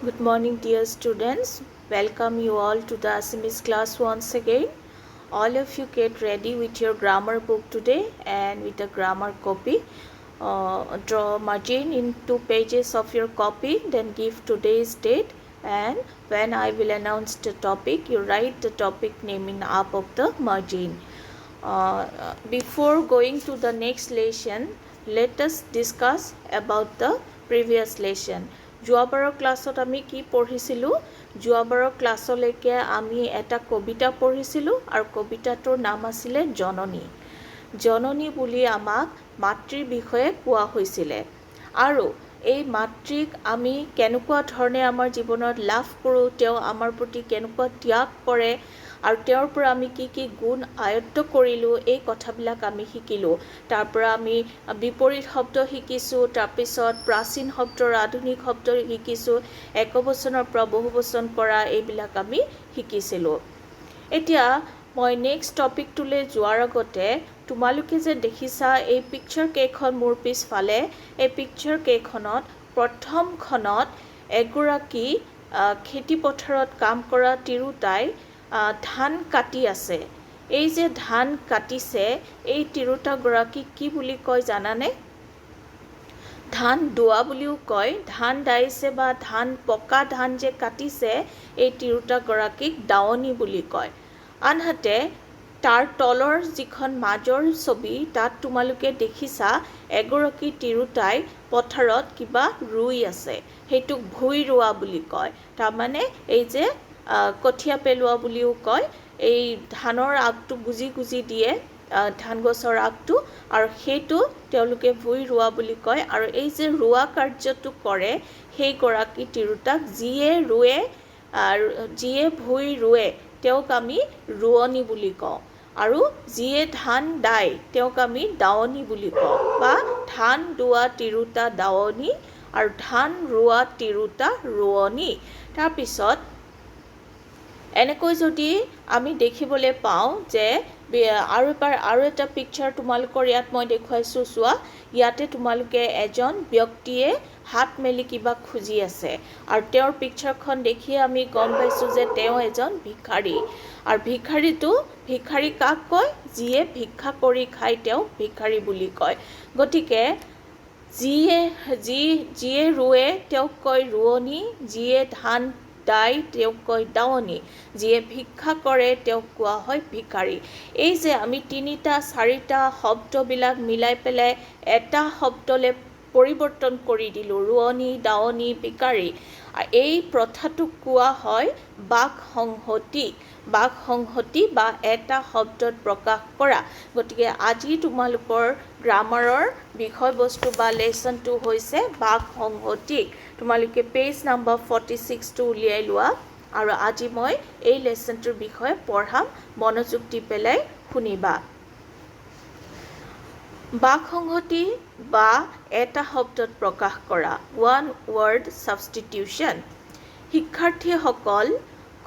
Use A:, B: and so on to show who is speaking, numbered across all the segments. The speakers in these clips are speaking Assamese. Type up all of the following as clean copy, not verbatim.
A: Good morning, dear students. Welcome you all to the Assamese class once again. All of you get ready with your grammar book today and with a grammar copy. Draw margin in 2 pages of your copy, then give today's date, and when I will announce the topic, you write the topic name in up of the margin. Before going to the next lesson, let us discuss about the previous lesson. যোৱাবাৰৰ ক্লাছত আমি কি পঢ়িছিলোঁ? যোৱাবাৰৰ ক্লাছলৈকে আমি এটা কবিতা পঢ়িছিলোঁ আৰু কবিতাটোৰ নাম আছিলে জননী। জননী বুলি আমাক মাতৃৰ বিষয়ে কোৱা হৈছিলে আৰু এই মাতৃক আমি কেনেকুৱা ধৰণে আমাৰ জীৱনত লাভ কৰোঁ, তেওঁ আমাৰ প্ৰতি কেনেকুৱা ত্যাগ কৰে আৰু তেওঁৰ পৰা আমি কি গুণ আয়ত্ত কৰিলোঁ, এই কথাবিলাক আমি শিকিলোঁ। তাৰ পৰা আমি বিপৰীত শব্দ শিকিছোঁ, তাৰপিছত প্ৰাচীন শব্দৰ আধুনিক শব্দ শিকিছোঁ, একবচনৰ পৰা বহুবচন কৰা এইবিলাক আমি শিকিছিলোঁ। এতিয়া মই নেক্সট টপিকটোলৈ যোৱাৰ আগতে তোমালোকে যে দেখিছা এই পিকচাৰ কেইখন মোৰ পিছফালে, এই পিকচাৰ কেইখনত প্ৰথমখনত এগৰাকী খেতি পথাৰত কাম কৰা তিৰোতাই ধান কাটি আছে। এই যে ধান কাটিছে, এই তিৰোতাগৰাকীক কি বুলি কয় জানানে? ধান দোৱা বুলিও কয়। ধান দাইছে বা ধান পকা ধান যে কাটিছে, এই তিৰোতাগৰাকীক দাৱনী বুলি কয়। আনহাতে তাৰ তলৰ যিখন মাজৰ ছবি, তাত তোমালোকে দেখিছা এগৰাকী তিৰোতাই পথাৰত কিবা ৰুই আছে, সেইটোক ভুই ৰোৱা বুলি কয়। তাৰমানে এই যে কঠীয়া পেলোৱা বুলিও কয়, এই ধানৰ আগটো গুজি গুজি দিয়ে, ধান গছৰ আগটো, আৰু সেইটো তেওঁলোকে ভুই ৰোৱা বুলি কয়। আৰু এই যে ৰোৱা কাৰ্যটো কৰে, সেইগৰাকী তিৰোতাক যিয়ে ভুই ৰোৱে তেওঁক আমি ৰোৱনী বুলি কওঁ, আৰু যিয়ে ধান দায় তেওঁক আমি দাৱনী বুলি কওঁ, বা ধান দোৱা তিৰোতা দাৱনী আৰু ধান ৰোৱা তিৰোতা ৰোৱনী। তাৰপিছত এনেকৈ যদি আমি দেখিবলৈ পাওঁ যে আৰু এটা পিকচাৰ তোমালোকৰ ইয়াত মই দেখুৱাইছোঁ, চোৱা। ইয়াতে তোমালোকে এজন ব্যক্তিয়ে হাত মেলি কিবা খুজি আছে, আৰু তেওঁৰ পিকচাৰখন দেখিয়ে আমি গম পাইছোঁ যে তেওঁ এজন ভিক্ষাৰী। আৰু ভিক্ষাৰী কাক কয়? যিয়ে ভিক্ষা কৰি খায় তেওঁক ভিক্ষাৰী বুলি কয়। গতিকে যিয়ে ৰোৱে তেওঁক কয় ৰোৱনী, যিয়ে ধান দাই তেওঁক কয় দাৱনী, যিয়ে ভিক্ষা কৰে তেওঁক কোৱা হয় ভিক্ষাৰী। এই যে আমি 3-4টা শব্দবিলাক মিলাই পেলাই এটা শব্দলৈ পৰিৱৰ্তন কৰি দিলোঁ, ৰোৱনী, দাৱনী, ভিক্ষাৰী, এই প্ৰথাটোক কোৱা হয় বাক সংহতি। বাক সংহতি বা এটা শব্দত প্ৰকাশ কৰা। গতিকে আজি তোমালোকৰ গ্ৰামাৰৰ বিষয়বস্তু বা লেচনটো হৈছে বাক সংহতি। তোমালোকে পেজ নম্বৰ 46টো উলিয়াই লোৱা, আৰু আজি মই এই লেচনটোৰ বিষয়ে পঢ়াম, মনোযোগ দি পেলাই শুনিবা। বাক সংহতি বা এটা শব্দত প্ৰকাশ কৰা, ওৱান ৱৰ্ড ছাবষ্টিটিউশ্যন। শিক্ষাৰ্থীসকল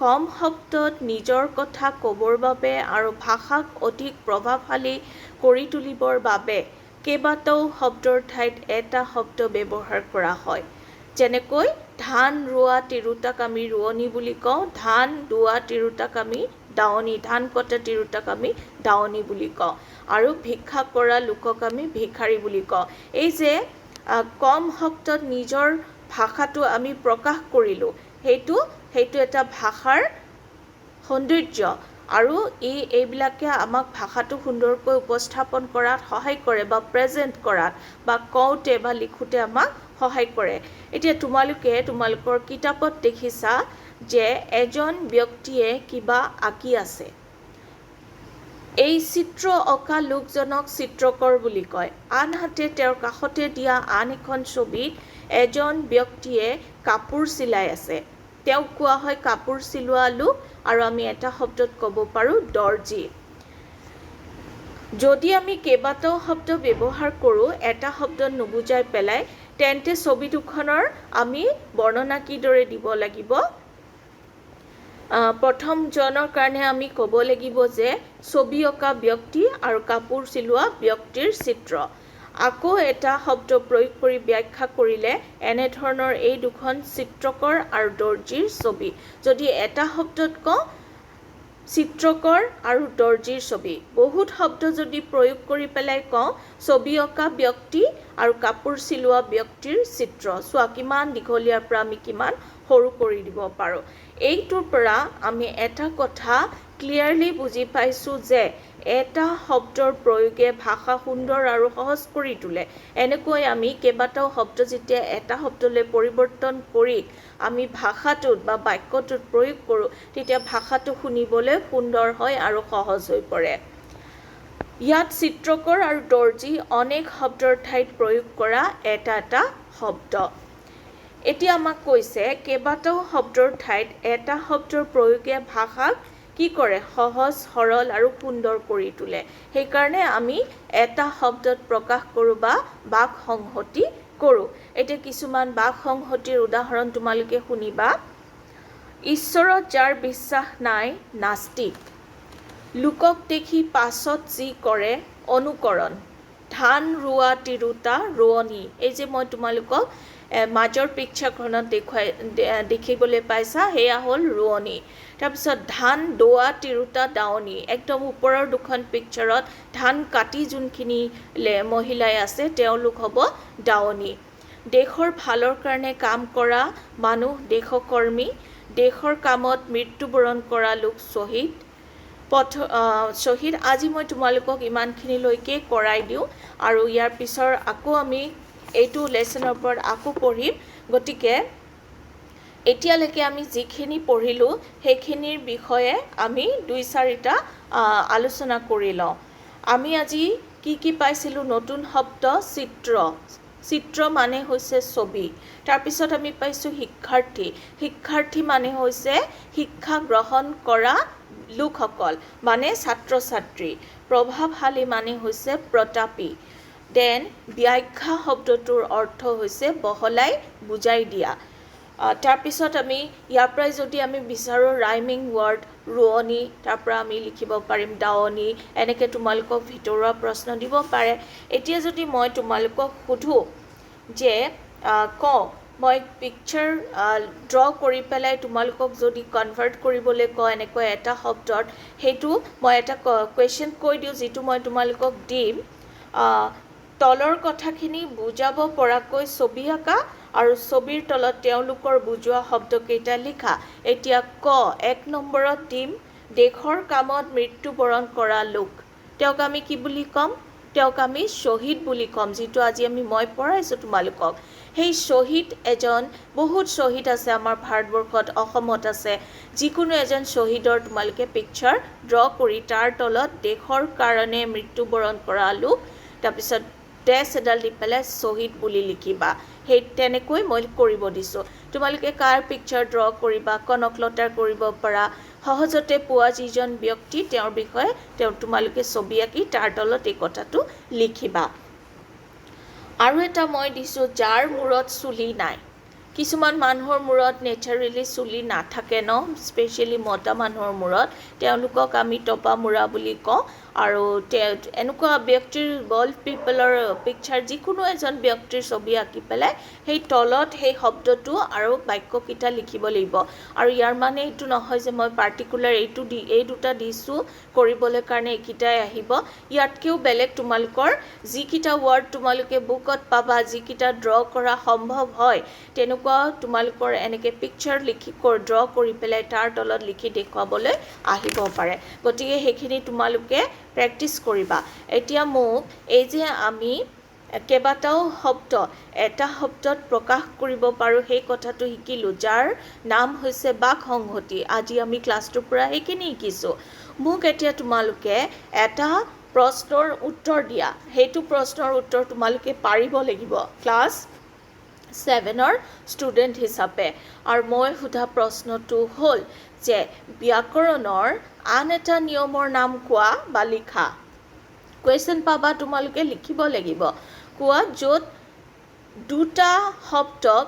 A: কম শব্দত নিজৰ কথা ক'বৰ বাবে আৰু ভাষাক অধিক প্ৰভাৱশালী কৰি তুলিবৰ বাবে কেইবাটাও শব্দৰ ঠাইত এটা শব্দ ব্যৱহাৰ কৰা হয়। যেনেকৈ ধান ৰোৱা তিৰোতাক আমি ৰোৱনী বুলি কওঁ, ধান দোৱা তিৰোতাক আমি দাৱনী, ধান কটা তিৰোতাক আমি দাৱনী বুলি কওঁ, আৰু ভিক্ষা কৰা লোকক আমি ভিক্ষাৰী বুলি কওঁ। এই যে কম শব্দত নিজৰ ভাষাটো আমি প্ৰকাশ কৰিলোঁ, সেইটো এটা ভাষাৰ সৌন্দৰ্য, আৰু এইবিলাকে আমাক ভাষাটো সুন্দৰকৈ উপস্থাপন কৰাত সহায় কৰে, বা প্ৰেজেণ্ট কৰাত বা কওঁতে বা লিখোঁতে আমাক সহায় কৰে। এতিয়া তোমালোকে তোমালোকৰ কিতাপত দেখিছা যে এজন ব্যক্তিয়ে কিবা আঁকি আছে। এই চিত্ৰ অঁকা লোকজনক চিত্ৰকৰ বুলি কয়। আনহাতে তেওঁৰ কাষতে দিয়া আন এখন ছবিত এজন ব্যক্তিয়ে কাপোৰ চিলাই আছে, তেওঁক কোৱা হয় কাপোৰ চিলোৱা লোক, আৰু আমি এটা শব্দত ক'ব পাৰোঁ দৰ্জী। যদি আমি কেইবাটাও শব্দ ব্যৱহাৰ কৰোঁ এটা শব্দত নুবুজাই পেলাই, তেন্তে ছবি দুখনৰ আমি বৰ্ণনা কিদৰে দিব লাগিব? প্ৰথমজনৰ কাৰণে আমি ক'ব লাগিব যে ছবি অঁকা ব্যক্তি আৰু কাপোৰ চিলোৱা ব্যক্তিৰ চিত্ৰ। আকৌ এটা শব্দ প্ৰয়োগ কৰি ব্যাখ্যা কৰিলে এনেধৰণৰ এই দুখন চিত্ৰকৰ আৰু দৰ্জীৰ ছবি। যদি এটা শব্দত কওঁ চিত্ৰকৰ আৰু দৰ্জীৰ ছবি, বহুত শব্দ যদি প্ৰয়োগ কৰি পেলাই কওঁ ছবি অঁকা ব্যক্তি আৰু কাপোৰ চিলোৱা ব্যক্তিৰ চিত্ৰ। চোৱা কিমান দীঘলীয়াৰ পৰা আমি কিমান সৰু কৰি দিব পাৰোঁ। এইটোৰ পৰা আমি এটা কথা ক্লিয়াৰলি বুজি পাইছোঁ যে এটা শব্দৰ প্ৰয়োগে ভাষা সুন্দৰ আৰু সহজ কৰি তোলে। এনেকৈ আমি কেইবাটাও শব্দ যেতিয়া এটা শব্দলৈ পৰিৱৰ্তন কৰি আমি ভাষাটোত বা বাক্যটোত প্ৰয়োগ কৰোঁ তেতিয়া ভাষাটো শুনিবলৈ সুন্দৰ হয় আৰু সহজ হৈ পৰে। ইয়াত চিত্ৰকৰ আৰু দৰ্জী অনেক শব্দৰ ঠাইত প্ৰয়োগ কৰা এটা শব্দ। এতিয়া আমাক কৈছে কেইবাটাও শব্দৰ ঠাইত এটা শব্দৰ প্ৰয়োগে ভাষাক কি কৰে সহজ সৰল আৰু সুন্দৰ কৰি তোলে। সেইকাৰণে আমি এটা শব্দত প্ৰকাশ কৰোঁ বা বাক সংহতি কৰোঁ। এতিয়া কিছুমান বাক সংহতিৰ উদাহৰণ তোমালোকে শুনিবা। ঈশ্বৰত যাৰ বিশ্বাস নাই নাস্তিক, লোকক দেখি পাছত যি কৰে অনুকৰণ, ধান ৰোৱা তিৰোতা ৰোৱনী। এই যে মই তোমালোকক মাজৰ পিকচাৰখনত দেখিবলৈ পাইছা সেয়া হ'ল ৰোৱনী। তাৰপিছত ধান দোৱা তিৰোতা দাৱনী। একদম ওপৰৰ দুখন পিকচাৰত ধান কাটি যোনখিনি মহিলাই আছে তেওঁলোক হ'ব দাৱনী। দেশৰ ভালৰ কাৰণে কাম কৰা মানুহ দেশকৰ্মী, দেশৰ কামত মৃত্যুবৰণ কৰা লোক শ্বহীদ। শ্বহীদ। আজি মই তোমালোকক ইমানখিনিলৈকে কৰাই দিওঁ আৰু ইয়াৰ পিছৰ আকৌ আমি এইটো লেচনৰ ওপৰত আকৌ পঢ়িম। গতিকে এতিয়ালৈকে আমি যিখিনি পঢ়িলোঁ সেইখিনিৰ বিষয়ে আমি 2-4টা আলোচনা কৰি লওঁ। আমি আজি কি পাইছিলোঁ নতুন শব্দ চিত্ৰ। চিত্ৰ মানে হৈছে ছবি। তাৰপিছত আমি পাইছোঁ শিক্ষাৰ্থী। শিক্ষাৰ্থী মানে হৈছে শিক্ষা গ্ৰহণ কৰা লোকসকল মানে ছাত্ৰ ছাত্ৰী। প্ৰভাৱশালী মানে হৈছে প্ৰতাপী। দেন ব্যাখ্যা শব্দটোৰ অৰ্থ হৈছে বহলাই বুজাই দিয়া। তাৰপিছত আমি ইয়াৰ পৰাই যদি আমি বিচাৰোঁ ৰাইমিং ৱৰ্ড ৰোৱনী, তাৰ পৰা আমি লিখিব পাৰিম দাৱনী। এনেকৈ তোমালোকক ভিতৰুৱা প্ৰশ্ন দিব পাৰে। এতিয়া যদি মই তোমালোকক সোধোঁ যে কওঁ মই পিকচাৰ ড্ৰ কৰি পেলাই তোমালোকক যদি কনভাৰ্ট কৰিবলৈ কওঁ এনেকৈ এটা শব্দত, সেইটো মই এটা কুৱেশ্যন কৈ দিওঁ যিটো মই তোমালোকক দিম। তলৰ কথাখিনি বুজাব পৰাকৈ ছবি আঁকা আৰু ছবিৰ তলত তেওঁলোকৰ বুজোৱা শব্দকেইটা লিখা। এতিয়া 1 নম্বৰত দিম দেশৰ কামত মৃত্যুবৰণ কৰা লোক। তেওঁক আমি কি বুলি ক'ম? তেওঁক আমি শ্বহীদ বুলি ক'ম, যিটো আজি মই পঢ়াইছোঁ তোমালোকক। সেই শ্বহীদ এজন, বহুত শ্বহীদ আছে আমাৰ ভাৰতবৰ্ষত, অসমত আছে। যিকোনো এজন শ্বহীদৰ তোমালোকে পিকচাৰ ড্ৰ কৰি তাৰ তলত দেশৰ কাৰণে মৃত্যুবৰণ কৰা লোক, তাৰপিছত ডেছ এডাল দি পেলাই শ্বহীদ বুলি লিখিবা। সেই তেনেকৈ মই কৰিব দিছোঁ। তোমালোকে কাৰ পিকচাৰ ড্ৰ কৰিবা? কনকলতাৰ কৰিব পাৰা। সহজতে পোৱা যিজন ব্যক্তি তেওঁৰ বিষয়ে তোমালোকে ছবি আঁকি তাৰ তলত এই কথাটো লিখিবা। আৰু এটা মই দিছোঁ যাৰ মূৰত চুলি নাই। কিছুমান মানুহৰ মূৰত নেচাৰেলি চুলি নাথাকে ন, স্পেচিয়েলি মতা মানুহৰ মূৰত, তেওঁলোকক আমি টপা মূৰা বুলি কওঁ। আৰু এনেকুৱা ব্যক্তিৰ বল্ড পিপলৰ পিকচাৰ যিকোনো এজন ব্যক্তিৰ ছবি আঁকি পেলাই সেই তলত সেই শব্দটো আৰু বাক্যকেইটা লিখিব লাগিব। আৰু ইয়াৰ মানে এইটো নহয় যে মই পাৰ্টিকুলাৰ এই দুটা দিছোঁ কৰিবলৈ কাৰণে এইকেইটাই আহিব। ইয়াতকৈও বেলেগ তোমালোকৰ যিকেইটা ৱৰ্ড তোমালোকে বুকত পাবা, যিকেইটা ড্ৰ কৰা সম্ভৱ হয়, তেনেকুৱা তোমালোকৰ এনেকৈ পিকচাৰ ড্ৰ কৰি পেলাই তাৰ তলত লিখি দেখুৱাবলৈ আহিব পাৰে। গতিকে সেইখিনি তোমালোকে প্ৰেক্টিছ কৰিবা। এতিয়া মোক এই যে আমি কেইবাটাও শব্দ এটা শব্দত প্ৰকাশ কৰিব পাৰোঁ সেই কথাটো শিকিলোঁ, যাৰ নাম হৈছে বাক সংহতি। আজি আমি ক্লাছটোৰ পৰা সেইখিনি শিকিছোঁ। মোক এতিয়া তোমালোকে এটা প্ৰশ্নৰ উত্তৰ দিয়া। সেইটো প্ৰশ্নৰ উত্তৰ তোমালোকে পাৰিব লাগিব ক্লাছ 7ৰ ষ্টুডেণ্ট হিচাপে। আৰু মই সোধা প্ৰশ্নটো হ'ল যে ব্যাকৰণৰ আন এটা নিয়মৰ নাম কোৱা বা লিখা। কুৱেশ্যন পাবা, তোমালোকে লিখিব লাগিব। কোৱা য'ত দুটা শব্দক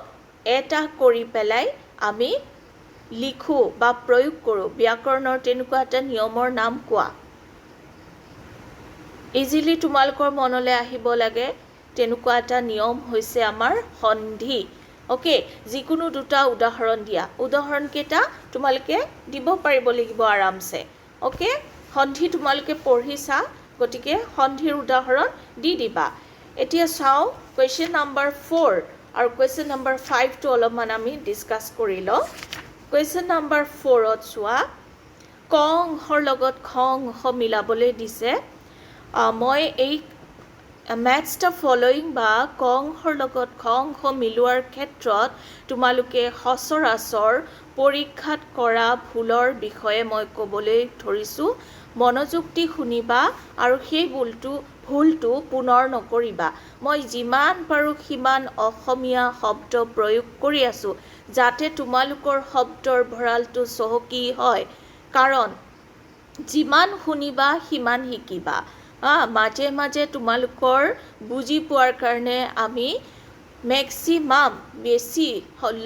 A: এটা কৰি পেলাই আমি লিখোঁ বা প্ৰয়োগ কৰোঁ। ব্যাকৰণৰ তেনেকুৱা এটা নিয়মৰ নাম কোৱা। ইজিলি তোমালোকৰ মনলৈ আহিব লাগে। তেনেকুৱা এটা নিয়ম হৈছে আমাৰ সন্ধি ওকে যিকোনো দুটা উদাহৰণ দিয়া উদাহৰণ কেইটা তোমালোকে দিব পাৰিব লাগিব আৰামছে ওকে সন্ধি তোমালোকে পঢ়িছা গতিকে সন্ধিৰ উদাহৰণ দি দিবা এতিয়া চাও কোৱেশ্চন নম্বৰ 4 আৰু কোৱেশ্চন নম্বৰ 5 টো অলপমান আমি ডিসকাস কৰি লও কোৱেশ্চন নম্বৰ 4 ত চোৱা ক অংশৰ লগত খ অংশ মিলাবলৈ দিছে মই এই match the following বা ক অংশৰ লগত খ অংশ মিলোৱাৰ ক্ষেত্ৰত তোমালোকে সচৰাচৰ পৰীক্ষাত কৰা ভুলৰ বিষয়ে মই ক'বলৈ ধৰিছো মনোযোগ দি শুনিবা আৰু সেই ভুলটো পুনৰ নকৰিবা মই যিমান পাৰো সিমান অসমীয়া শব্দ প্ৰয়োগ কৰি আছো যাতে তোমালোকৰ শব্দৰ ভঁৰালটো চহকী হয় কাৰণ যিমান শুনিবা সিমান শিকিবা মাঝে মাঝে তোমালোকৰ বুজি পোৱাৰ কাৰণে আমি ম্যাক্সিমাম বেছি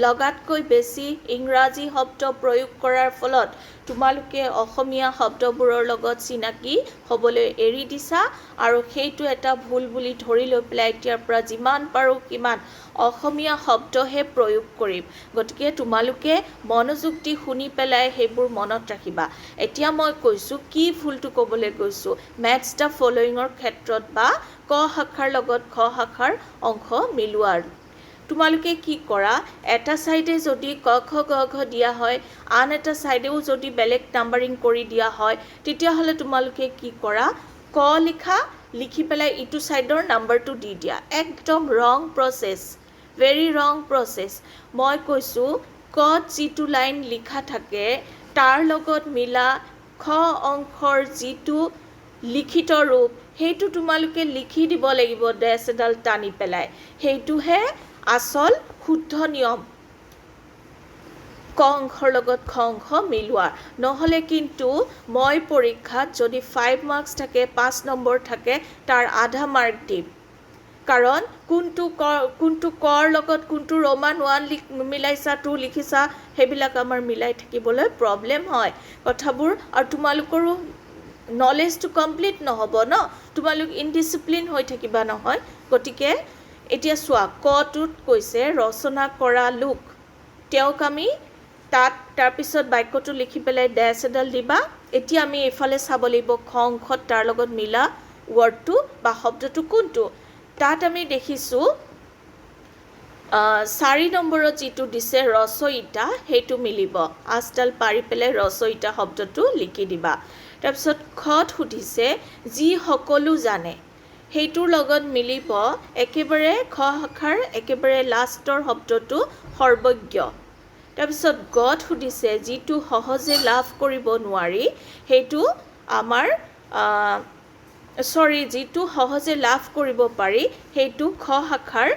A: লগাতকৈ বেছি ইংৰাজী শব্দ প্ৰয়োগ কৰাৰ ফলত তোমালোকে অসমীয়া শব্দবোৰৰ লগত চিনাকি হ'বলৈ এৰি দিছা আৰু সেইটো এটা ভুল বুলি ধৰি লৈ পেলাই এতিয়াৰ পৰা যিমান পাৰো কিমান অসমীয়া শব্দহে প্ৰয়োগ কৰিম গতিকে তোমালোকে মনোযোগ দি শুনি পেলাই সেইবোৰ মনত ৰাখিবা এতিয়া মই কৈছো কি ভুলটো ক'বলৈ গৈছো ম্যাচ দা ফলোইংৰ ক্ষেত্ৰত বা ক শাখাৰ লগত খ শাখাৰ অংশ মিলোৱাৰ তোমালোকে কি কৰা এটা সাইডে যদি ক খ গ ঘ দিয়া হয় আন এটা সাইডেও যদি বেলেগ নাম্বাৰিং কৰি দিয়া হয় তেতিয়া হলে তোমালোকে কি কৰা ক লিখি পেলাই ইটো সাইডৰ নাম্বাৰটো দি দিয়া একদম ৰং প্ৰসেস ভেৰি ৰং প্ৰসেস মই কৈছো ক যিটো লাইন লিখা থাকে তাৰ লগত মিলা খ অংশৰ যিটো লিখিত ৰূপ হেতু তোমালোকে লিখি দিব লাগিব ড্যাশ এডাল টানি পেলাই হেতুহে আসল শুদ্ধ নিয়ম ক অংশৰ লগত খ অংশ মিলোৱা নহলে কিন্তু মই পৰীক্ষাত যদি 5 মাৰ্কস থাকে 5 নম্বৰ থাকে তাৰ আধা মাৰ্ক দিম কাৰণ কোনটো কৰ লগত কোনটো ৰোমান 1 মিলাইছা 2 লিখিছা হেবিলাক আমাৰ মিলাই থাকিবলৈ প্ৰবলেম হয় কথাবোৰ আৰু তোমালোকৰো knowledge to complete নহব ন তোমালোক ইনডিসিপ্লিন হৈ থাকিবা নহয় গটিকে এতিয়া সোৱা কটোত কৈছে ৰচনা কৰা লোক তেওঁক আমি তাৰ পিছত বাক্যটো লিখি পেলাই ড্যাশ এডাল দিবা এতিয়া আমি এফালে চাব লাগিব খ অংশত তাৰ লগত মিলা ওয়াৰ্ডটো বা শব্দটো কোনটো তাত আমি দেখিছো 4 নম্বৰত যেটো দিছে ৰচয়িতা হেতু মিলিব আজডাল পাৰি পেলাই ৰচয়িতা শব্দটো লিখি দিবা তাৰপিছত খত সুধিছে যি সকলো জানে হেতুৰ লগত মিলিব একেবাৰে খ শাখাৰ একেবাৰে লাষ্টৰ শব্দটো সৰ্বজ্ঞ তাৰপিছত গত সুধিছে যিটো সহজে লাভ কৰিব নোৱাৰি হেতু আমাৰ যিটো সহজে লাভ কৰিব পাৰি হেতু খ শাখাৰ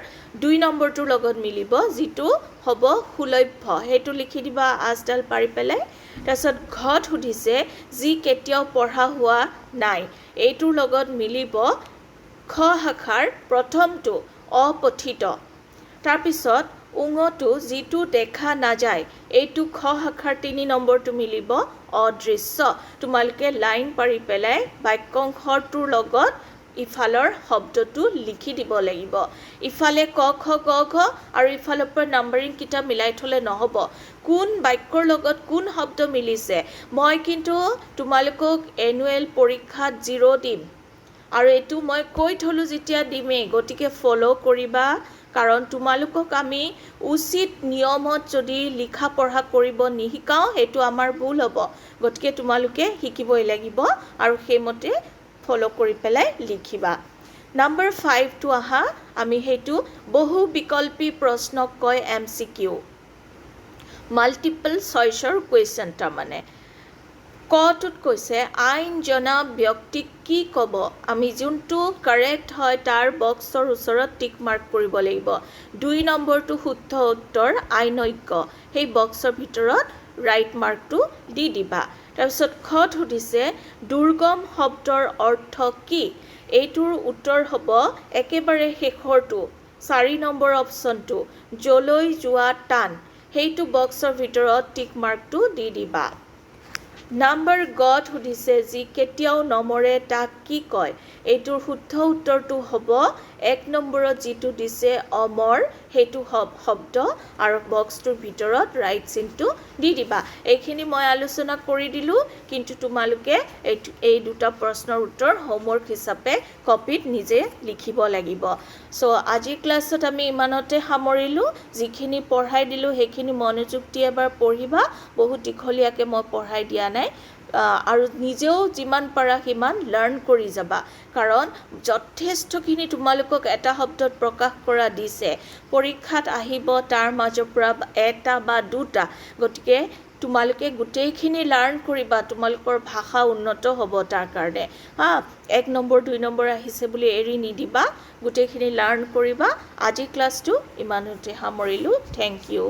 A: 2 নম্বৰটোৰ লগত মিলিব যিটো হ'ব সুলভ্য হেতু লিখি দিবা আজডাল পাৰি পেলাই তাৰপিছত ঘত সুধিছে যি কেতিয়াও পঢ়া হোৱা নাই এইটোৰ লগত মিলিব খ শাখাৰ প্ৰথমটো অপঠিত তাৰপিছত উঙটো যিটো দেখা নাযায় এইটো খ শাখাৰ 3 নম্বৰটো মিলিব অদৃশ্য তোমালকে লাইন পাৰি পেলাই বাক্যাংশটোৰ লগত ইফালৰ শব্দটো লিখি দিব লাগিব ইফালে ক খ গ ঘ আৰু ইফালৰ পৰা নাম্বাৰিং কিটা মিলাই থলে নহব কোন বাক্যৰ লগত কোন শব্দ মিলিছে মই কিন্তু তোমালোকক এনুৱেল পৰীক্ষাত 0 দিম আৰু এটো মই কৈ থলো যেতিয়া দিমে গটিকে ফলো কৰিবা কাৰণ তোমালোকক আমি উচিত নিয়মত যদি লিখা পঢ়া কৰিব নিহিকাও হেতু আমাৰ ভুল হ'ব গটিকে তোমালোকে শিকিবই লাগিব আৰু হেমতে ফলো কৰি পেলাই লিখিবা নাম্বাৰ 5 টো আহা আমি হেতু বহু বিকল্পী প্ৰশ্নক কয় এমসিকিউ মাল্টিপল চইচৰ কোৱেশ্চন তা মানে কটোত কৈছে আইন জনা ব্যক্তিক কি কব আমি যোনটো কাৰেক্ট হয় তাৰ বক্সৰ ওচৰত টিক মাৰ্ক কৰিব লাগিব 2 নম্বৰটো শুদ্ধ উত্তৰ আইনজ্ঞ সেই বক্সৰ ভিতৰত ৰাইট মাৰ্কটো দি দিবা তাৰপিছত খত সুধিছে দুৰ্গম শব্দৰ অৰ্থ কি এইটোৰ উত্তৰ হ'ব একেবাৰে শেষৰটো 4 নম্বৰ অপচনটো জলৈ যোৱা টান হেইটো বক্সৰ ভিতৰত টিক মাৰ্কটো দি দিবা নাম্বাৰ গত সুধিছে যি কেতিয়াও নমৰে তাক কি কয় এইটোৰ শুদ্ধ উত্তৰটো হ'ব 1 নম্বৰত যিটো দিছে অমৰ সেইটো শব্দ আৰু বক্সটোৰ ভিতৰত ৰাইট চিনটো দি দিবা এইখিনি মই আলোচনা কৰি দিলো কিন্তু তোমালোকে এই দুটা প্ৰশ্নৰ উত্তৰ হোমৱৰ্ক হিচাপে কপিত নিজে লিখিব লাগিব সো আজিৰ ক্লাছত আমি ইমানতে সামৰিলো যিখিনি পঢ়াই দিলো সেইখিনি মনোযোগ দি এবাৰ পঢ়িবা বহুত দীঘলীয়াকৈ মই পঢ়াই দিয়া নাই আৰু নিজেও যিমান পাৰা সিমান লাৰ্ণ কৰি যাবা কাৰণ যথেষ্টখিনি তোমালোকক এটা শব্দত প্ৰকাশ কৰা দিছে পৰীক্ষাত আহিব তাৰ মাজৰ পৰা এটা বা দুটা গতিকে তোমালোকে গোটেইখিনি লাৰ্ণ কৰিবা তোমালোকৰ ভাষা উন্নত হ'ব তাৰ কাৰণে 1 নম্বৰ 2 নম্বৰ আহিছে বুলি এৰি নিদিবা গোটেইখিনি লাৰ্ণ কৰিবা আজি ক্লাছটো ইমানতে সামৰিলো থ্যাংক ইউ